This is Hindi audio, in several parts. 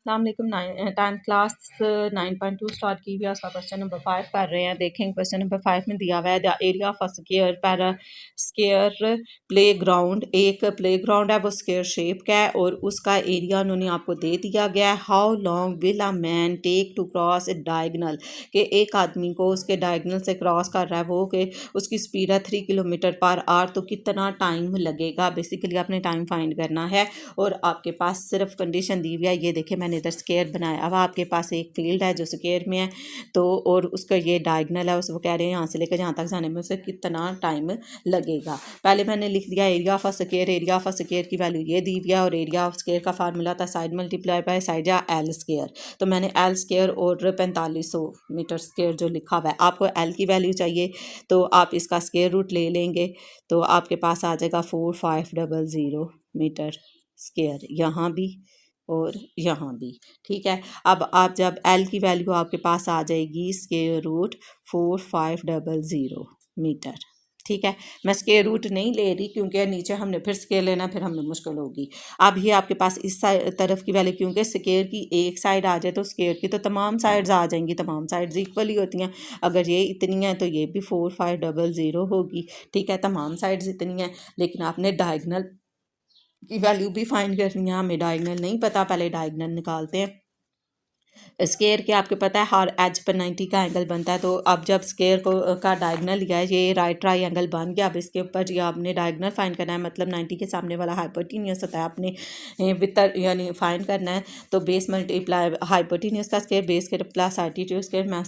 अस्सलाम वालेकुम। 10th क्लास 9.2 स्टार्ट की हुई है, उसका क्वेश्चन नंबर 5 कर रहे हैं। देखें क्वेश्चन नंबर 5 में दिया हुआ है the area of a square para square play ground. एक प्ले ग्राउंड है, वो स्क्वायर शेप का है और उसका एरिया उन्होंने आपको दे दिया गया है। How long will a man take to cross a diagonal, कि एक आदमी को उसके डायगनल से क्रॉस कर रहा है वो, कि उसकी स्पीड है 3 किलोमीटर पर आवर, तो कितना टाइम लगेगा। बेसिकली आपने टाइम फाइंड करना है और आपके पास सिर्फ कंडीशन दी हुई है। ये देखें मैंने इधर स्क्वायर बनाया हुआ, आपके पास एक फील्ड है जो स्क्वायर में है, तो और उसका ये डायगनल है, उस वो कह रहे हैं यहाँ से लेकर यहाँ तक जाने में उसे कितना टाइम लगेगा। पहले मैंने लिख दिया area of a square. Area of a square की वैल्यू ये दी हुई है और एरिया ऑफ स्क्वायर का फार्मूला था साइड मल्टीप्लाई बाय साइड या एल स्क्वायर। तो मैंने एल स्क्वायर और 4500 मीटर स्क्वायर जो लिखा हुआ है, आपको एल की वैल्यू चाहिए तो आप इसका स्क्वायर रूट ले लेंगे, तो आपके पास आ जाएगा 4500 मीटर स्क्वायर, यहाँ भी और यहाँ भी। ठीक है, अब आप जब एल की वैल्यू आपके पास आ जाएगी स्क्वायर रूट 4500 मीटर। ठीक है, मैं स्क्वायर रूट नहीं ले रही क्योंकि नीचे हमने फिर स्क्वायर लेना, फिर हमें मुश्किल होगी। अब ये आपके पास इस तरफ की वैल्यू, क्योंकि स्क्वायर की एक साइड आ जाए तो स्क्वायर की तो तमाम साइड्स आ जाएंगी, तमाम साइड्स इक्वल ही होती हैं। अगर ये इतनी है तो ये भी 4500 होगी। ठीक है, तमाम साइड्स इतनी हैं, लेकिन आपने डायगनल की वैल्यू भी फाइंड करनी है। हमें डायगनल नहीं पता, पहले डायगनल निकालते हैं। स्केयर के आपको पता है हर एज पर 90 का एंगल बनता है, तो अब जब स्केयर को का डायगनल लिया है, ये राइट ट्रायंगल बन गया। अब इसके ऊपर ये आपने डायगनल फाइंड करना है, मतलब 90 के सामने वाला हाइपोटेन्यूज होता है, आपने वितर यानी फाइंड करना है। तो बेस मल्टीप्लाई हाइपोटेन्यूज का स्केयर बेस के प्लस आर्टिट्यूड स्केयर, मैं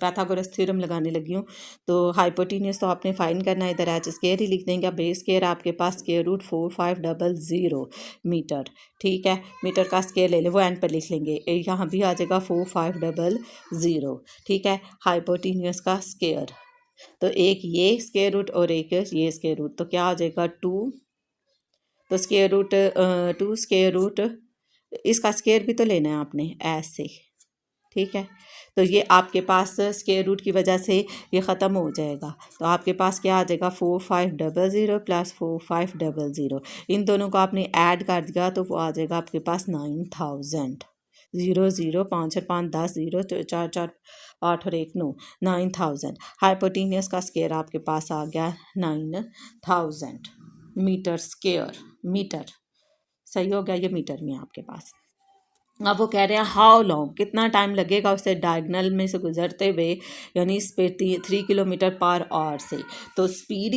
पैथागोरस थ्योरम लगाने लगी हूँ। तो हाइपोटेन्यूज तो आपने फाइंड करना है, इधर एच स्केयर ही लिख देंगे। बेस स्केयर आपके पास स्केयर रूट 4500 मीटर। ठीक है, मीटर का स्केयर ले लें, वो एंड पर लिख लेंगे, यहाँ भी आ जाएगा 4500। ठीक है, हाइपोटेन्यूज का स्केयर, तो एक ये स्केयर रूट और एक ये स्केयर रूट, तो क्या आ जाएगा 2। तो स्केयर रूट 2 स्केयर रूट, इसका स्केयर भी तो लेना है आपने ऐसे। ठीक है, तो ये आपके पास स्क्वायर रूट की वजह से ये ख़त्म हो जाएगा, तो आपके पास क्या आ जाएगा 4500 प्लस 4500, इन दोनों को आपने ऐड कर दिया तो वो आ जाएगा आपके पास 9000। 0 0 5 और 5 10 0 4 4 8 और 1 9, 9000। हाइपोटेन्यूज का स्क्वायर आपके पास आ गया 9000 मीटर स्क्वायर। मीटर सही हो गया, ये मीटर में आपके पास। अब वो कह रहे हैं हाउ लॉन्ग, कितना टाइम लगेगा उसे डायगनल में से गुजरते हुए, यानी इस पे 3 किलोमीटर पर आवर से। तो speed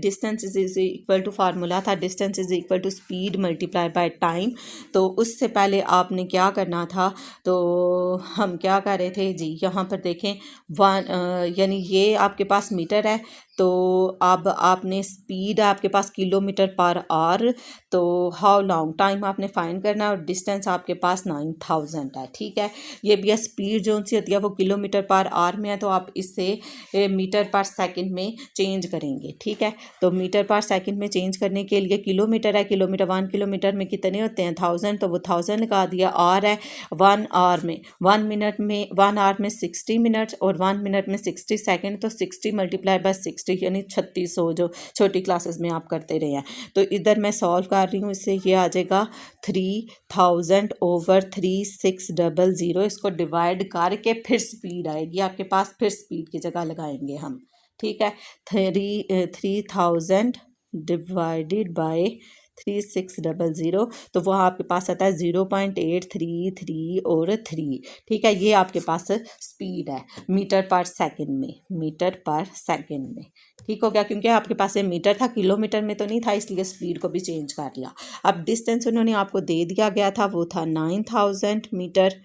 distance is equal to, formula था distance is equal to speed multiply by time. तो उससे पहले आपने क्या करना था, तो हम क्या कर रहे थे जी, यहाँ पर देखें यानी ये आपके पास मीटर है, तो अब आपने स्पीड है आपके पास किलोमीटर पर आवर, तो हाउ लॉन्ग टाइम आपने फाइंड करना है और डिस्टेंस आपके पास 9000 है। ठीक है, ये भी स्पीड जो सी होती है वो किलोमीटर पर आवर में है, तो आप इससे मीटर पर सेकंड में चेंज करेंगे। ठीक है, तो मीटर पर सेकंड में चेंज करने के लिए किलोमीटर है, किलोमीटर 1 किलोमीटर में कितने होते हैं 1000, तो वो 1000 लगा दिया। आवर है 1 आवर में 1 मिनट में 1 आवर में 60 मिनट्स और 1 मिनट में 60 सेकंड, तो 60 मल्टीप्लाई बाय 60 यानी 3600, जो छोटी क्लासेस में आप करते रहे हैं। तो इधर मैं सॉल्व कर रही हूँ, इससे ये आ जाएगा 3000 ओवर 3600, इसको डिवाइड करके फिर स्पीड आएगी आपके पास, फिर स्पीड की जगह लगाएंगे हम। ठीक है, 3000 डिवाइडेड बाय 3600, तो वो आपके पास आता है 0.833 और 3। ठीक है, ये आपके पास स्पीड है मीटर पर सेकंड में, मीटर पर सेकंड में। ठीक हो गया, क्योंकि आपके पास ये मीटर था, किलोमीटर में तो नहीं था, इसलिए स्पीड को भी चेंज कर लिया। अब डिस्टेंस उन्होंने आपको दे दिया गया था, वो था 9000 मीटर,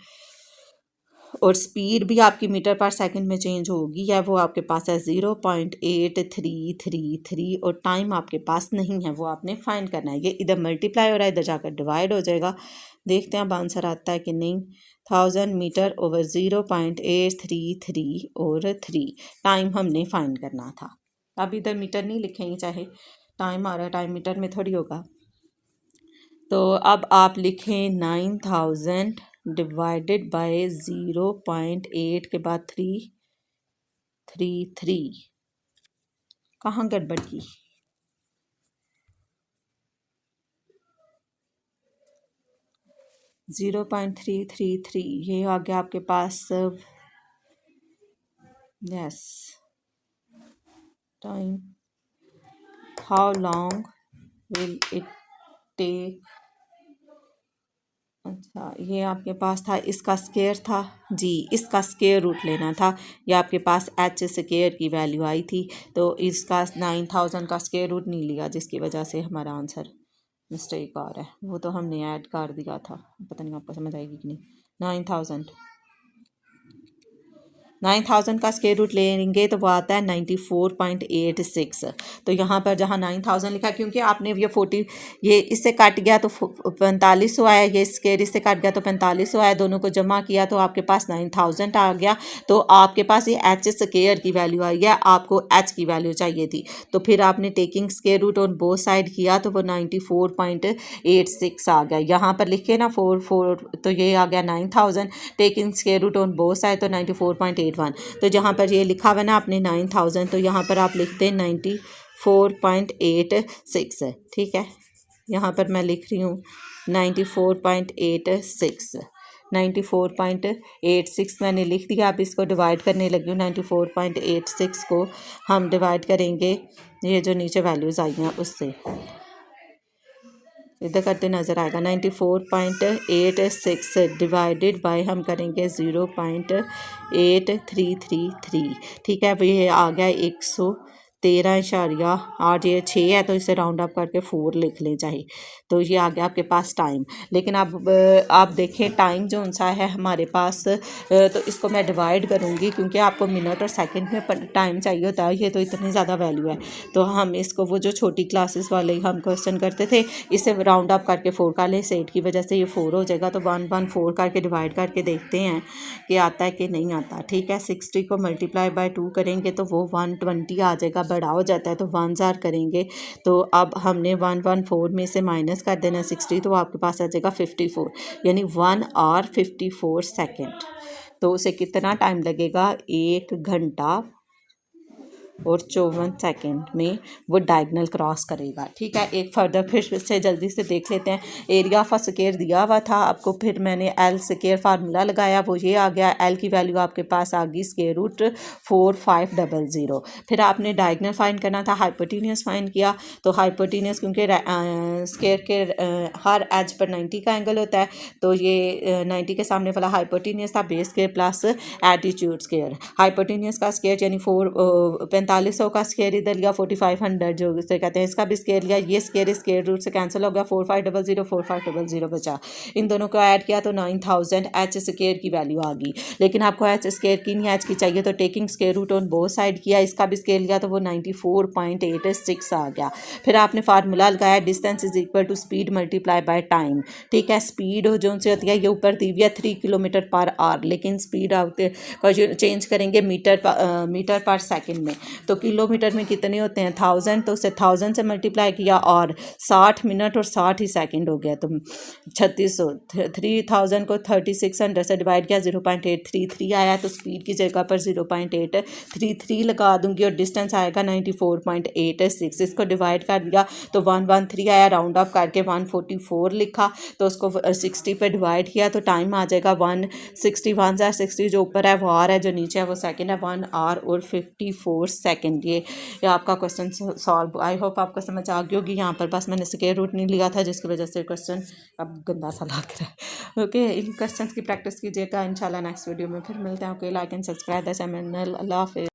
और स्पीड भी आपकी मीटर पर सेकंड में चेंज होगी है, वो आपके पास है 0.8333, और टाइम आपके पास नहीं है, वो आपने फाइंड करना है। ये इधर मल्टीप्लाई हो रहा है, इधर जाकर डिवाइड हो जाएगा, देखते हैं अब आंसर आता है कि नहीं। 1000 मीटर ओवर 0.833 और 3, टाइम हमने फाइंड करना था। अब इधर मीटर नहीं लिखेंगे, चाहे टाइम आ रहा है, टाइम मीटर में थोड़ी होगा। तो अब आप लिखें 9000 डिवाइडेड बाय 0.8 के बाद 333, कहाँ गड़बड़ की। 0.333 ये आ गया आपके पास। Yes, time how long will it take. अच्छा, ये आपके पास था, इसका स्केयर था जी, इसका स्केयर रूट लेना था। ये आपके पास एच स्केयर की वैल्यू आई थी, तो इसका 9000 का स्केयर रूट नहीं लिया, जिसकी वजह से हमारा आंसर मिस्टेक आ रहा है। वो तो हमने ऐड कर दिया था, पता नहीं आपको समझ आएगी कि नहीं। 9000 का स्केयर रूट लेंगे तो वो आता है 94.86। तो यहाँ पर जहाँ 9000 लिखा, क्योंकि आपने ये 40 ये इससे काट गया तो 4500 आया, ये स्केयर इससे काट गया तो 4500 आया, दोनों को जमा किया तो आपके पास 9000 आ गया। तो आपके पास ये एच स्केयर की वैल्यू आई है, आपको एच की वैल्यू चाहिए थी, तो फिर आपने taking square root on both side किया तो वो 94.86 आ गया। यहाँ पर लिखे ना 44, तो ये आ गया 9000, taking square root on both side तो 94.81। तो जहाँ पर ये लिखा हुआ ना आपने 9000, तो यहाँ पर आप लिखते हैं 94.86 है, ठीक है। यहाँ पर मैं लिख रही हूँ 94.86, 94.86 मैंने लिख दिया। आप इसको डिवाइड करने लगी हूँ, 94.86 को हम डिवाइड करेंगे ये जो नीचे वैल्यूज़ आई हैं उससे, इधर करते नज़र आएगा। 94.86 डिवाइडेड बाय हम करेंगे 0.8333, ठीक है। ये आ गया 113.8, ये 6 है तो इसे राउंड अप करके 4 लिख लें चाहिए। तो ये आ गया आपके पास टाइम। लेकिन अब आप देखें टाइम जो सा है हमारे पास, तो इसको मैं डिवाइड करूँगी, क्योंकि आपको मिनट और सेकंड में टाइम चाहिए होता है, ये तो इतनी ज़्यादा वैल्यू है। तो हम इसको वो जो छोटी क्लासेस वाले हम क्वेश्चन करते थे, इसे राउंड अप करके 4 कर लें, 8 की वजह से ये 4 हो जाएगा। तो 114 करके डिवाइड करके देखते हैं कि आता है कि नहीं आता, ठीक है। 60 को मल्टीप्लाई बाय 2 करेंगे तो वो 120 आ जाएगा, बड़ा हो जाता है तो 1000 करेंगे। तो अब हमने 114 में से माइनस कर देना 60, तो आपके पास आ जाएगा 54, यानी 1 आवर 54 सेकेंड। तो उसे कितना टाइम लगेगा, 1 घंटा और 54 सेकेंड में वो डायगनल क्रॉस करेगा, ठीक है। एक फर्दर फिर से जल्दी से देख लेते हैं। एरिया ऑफ स्केयर दिया हुआ था आपको, फिर मैंने एल स्केयर फार्मूला लगाया, वो ये आ गया। एल की वैल्यू आपके पास आ गई स्केयर रूट 4500। फिर आपने डायगनल फाइंड करना था, हाइपोटेन्यूस फाइंड किया। तो हाइपोटेन्यूस क्योंकि स्केयर के हर एज पर 90 का एंगल होता है, तो ये 90 के सामने वाला हाइपोटेन्यूस था, base square plus attitude square. Hypotenuse का स्केयर यानी 4500 का स्केयर इधर लिया, 4500 जो इसे कहते हैं इसका भी स्केयर लिया। ये स्केयर रूट से कैंसिल हो गया, 4500 बचा। इन दोनों को ऐड किया तो 9000 एच स्केयर की वैल्यू आ गई। लेकिन आपको एच स्केयर की नहीं, एच की चाहिए, तो taking square root on both side किया, इसका भी स्केयर लिया तो वो 94.86 आ गया। फिर आपने फार्मूला लगाया, distance is equal to speed multiply by time, ठीक है। स्पीड जो से होती है ये ऊपर दी हुई है 3 किलोमीटर पर आवर, लेकिन स्पीड आते चेंज करेंगे मीटर पर सेकंड में। तो किलोमीटर में कितने होते हैं 1000, तो उसे 1000 से मल्टीप्लाई किया और 60 मिनट और 60 ही सेकंड हो गया। तो 3600, 3000 को 3600 से डिवाइड किया, 0.833 आया। तो स्पीड की जगह पर 0.833 लगा दूंगी और डिस्टेंस आएगा 94.86। इसको डिवाइड कर दिया तो 113 आया, राउंड अप करके 144 लिखा। तो उसको 60 पे डिवाइड किया तो टाइम आ जाएगा 160, 1060 जो ऊपर है वो आर है, जो नीचे है वो सेकंड है, 1 आवर और 54 सेकंड। ये आपका क्वेश्चन सॉल्व। आई होप आपको समझ आ गई होगी। यहाँ पर बस मैंने स्क्वायर रूट नहीं लिया था, जिसकी वजह से क्वेश्चन अब गंदा सा लग रहा है। ओके, इन क्वेश्चन की प्रैक्टिस कीजिएगा। इंशाल्लाह नेक्स्ट वीडियो में फिर मिलते हैं। Okay, like and subscribe the channel. अल्लाह हाफिज़।